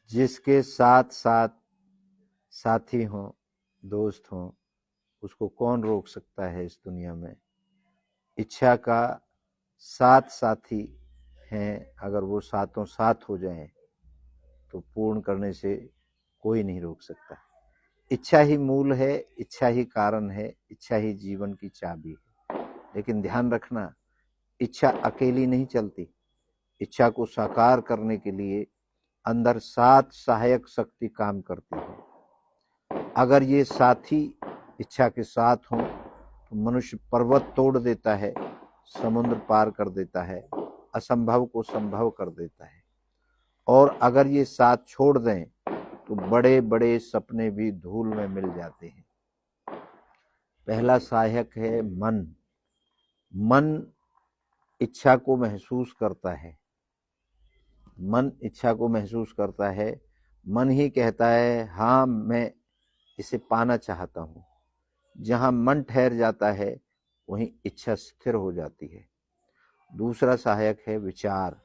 जिसके साथ साथ साथी हों, दोस्त हों, उसको कौन रोक सकता है इस दुनिया में। इच्छा का साथ साथी हैं, अगर वो साथों साथ हो जाएं तो पूर्ण करने से कोई नहीं रोक सकता। इच्छा ही मूल है, इच्छा ही कारण है, इच्छा ही जीवन की चाबी है। लेकिन ध्यान रखना, इच्छा अकेली नहीं चलती। इच्छा को साकार करने के लिए अंदर 7 सहायक शक्ति काम करती है। अगर ये साथी इच्छा के साथ हों तो मनुष्य पर्वत तोड़ देता है, समुद्र पार कर देता है, असंभव को संभव कर देता है। और अगर ये साथ छोड़ दें तो बड़े बड़े सपने भी धूल में मिल जाते हैं। पहला सहायक है मन। मन इच्छा को महसूस करता है। मन इच्छा को महसूस करता है। मन ही कहता है हाँ मैं इसे पाना चाहता हूं। जहां मन ठहर जाता है वहीं इच्छा स्थिर हो जाती है। दूसरा सहायक है विचार।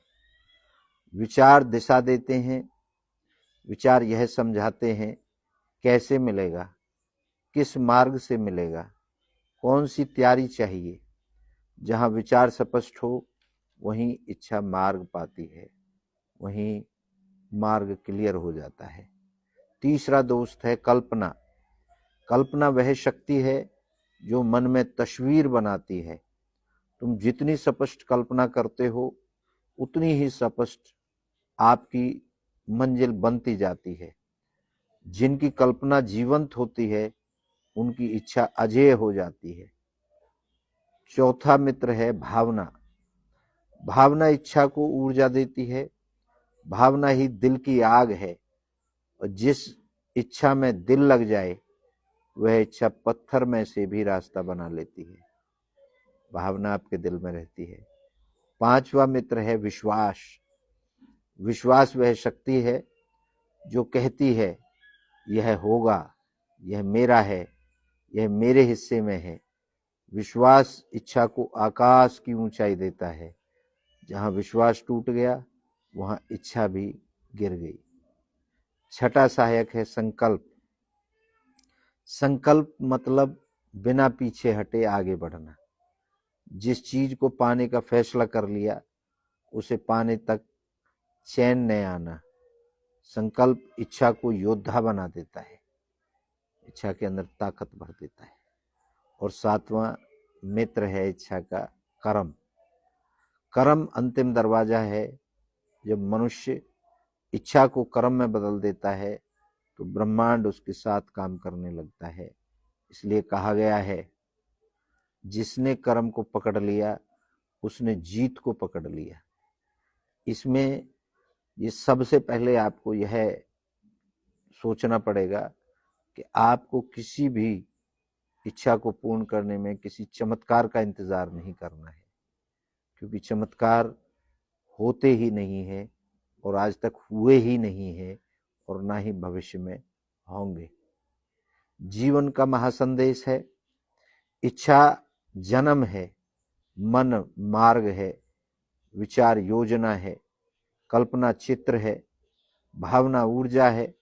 विचार दिशा देते हैं। विचार यह समझाते हैं कैसे मिलेगा, किस मार्ग से मिलेगा, कौन सी तैयारी चाहिए। जहां विचार स्पष्ट हो वहीं इच्छा मार्ग पाती है, वहीं मार्ग क्लियर हो जाता है। तीसरा दोस्त है कल्पना। कल्पना वह शक्ति है जो मन में तस्वीर बनाती है। तुम जितनी स्पष्ट कल्पना करते हो उतनी ही स्पष्ट आपकी मंजिल बनती जाती है। जिनकी कल्पना जीवंत होती है उनकी इच्छा अजेय हो जाती है। चौथा मित्र है भावना। भावना इच्छा को ऊर्जा देती है। भावना ही दिल की आग है, और जिस इच्छा में दिल लग जाए वह इच्छा पत्थर में से भी रास्ता बना लेती है। भावना आपके दिल में रहती है। पांचवा मित्र है विश्वास। विश्वास वह शक्ति है जो कहती है यह होगा, यह मेरा है, यह मेरे हिस्से में है। विश्वास इच्छा को आकाश की ऊंचाई देता है। जहां विश्वास टूट गया वहां इच्छा भी गिर गई। छठा सहायक है संकल्प। संकल्प मतलब बिना पीछे हटे आगे बढ़ना। जिस चीज को पाने का फैसला कर लिया उसे पाने तक चैन न आना। संकल्प इच्छा को योद्धा बना देता है, इच्छा के अंदर ताकत भर देता है। और सातवां मित्र है इच्छा का कर्म। कर्म अंतिम दरवाजा है। जब मनुष्य इच्छा को कर्म में बदल देता है तो ब्रह्मांड उसके साथ काम करने लगता है। इसलिए कहा गया है जिसने कर्म को पकड़ लिया उसने जीत को पकड़ लिया। इसमें ये सबसे पहले आपको यह सोचना पड़ेगा कि आपको किसी भी इच्छा को पूर्ण करने में किसी चमत्कार का इंतजार नहीं करना है, क्योंकि चमत्कार होते ही नहीं है और आज तक हुए ही नहीं है और ना ही भविष्य में होंगे। जीवन का महासंदेश है, इच्छा जन्म है, मन मार्ग है, विचार योजना है, कल्पना चित्र है, भावना ऊर्जा है,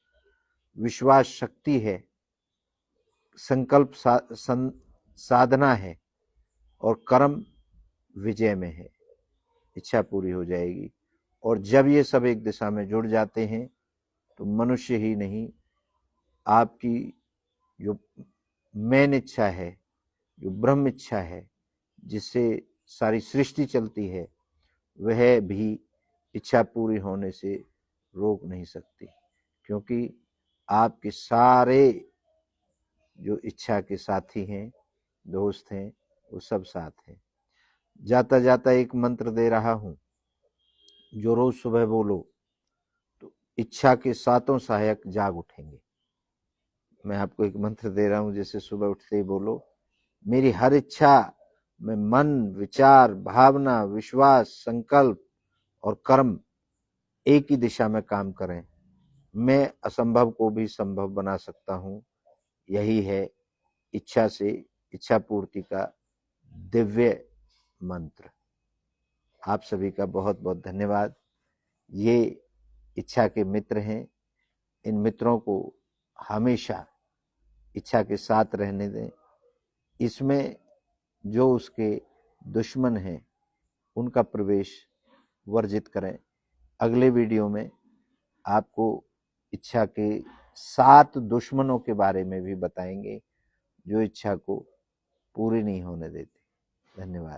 विश्वास शक्ति है, संकल्प साधना है और कर्म विजय में है। इच्छा पूरी हो जाएगी। और जब ये सब एक दिशा में जुड़ जाते हैं तो मनुष्य ही नहीं, आपकी जो मेन इच्छा है, जो ब्रह्म इच्छा है, जिससे सारी सृष्टि चलती है, वह भी इच्छा पूरी होने से रोक नहीं सकती, क्योंकि आपके सारे जो इच्छा के साथी हैं, दोस्त हैं, वो सब साथ हैं। जाता जाता एक मंत्र दे रहा हूं, जो रोज सुबह बोलो तो इच्छा के सातों सहायक जाग उठेंगे। मैं आपको एक मंत्र दे रहा हूं, जैसे सुबह उठते ही बोलो, मेरी हर इच्छा में मन, विचार, भावना, विश्वास, संकल्प और कर्म एक ही दिशा में काम करें। मैं असंभव को भी संभव बना सकता हूं। यही है इच्छा से इच्छा पूर्ति का दिव्य मंत्र। आप सभी का बहुत बहुत धन्यवाद। ये इच्छा के मित्र हैं, इन मित्रों को हमेशा इच्छा के साथ रहने दें। इसमें जो उसके दुश्मन हैं उनका प्रवेश वर्जित करें। अगले वीडियो में आपको इच्छा के 7 दुश्मनों के बारे में भी बताएंगे जो इच्छा को पूरी नहीं होने देते। धन्यवाद।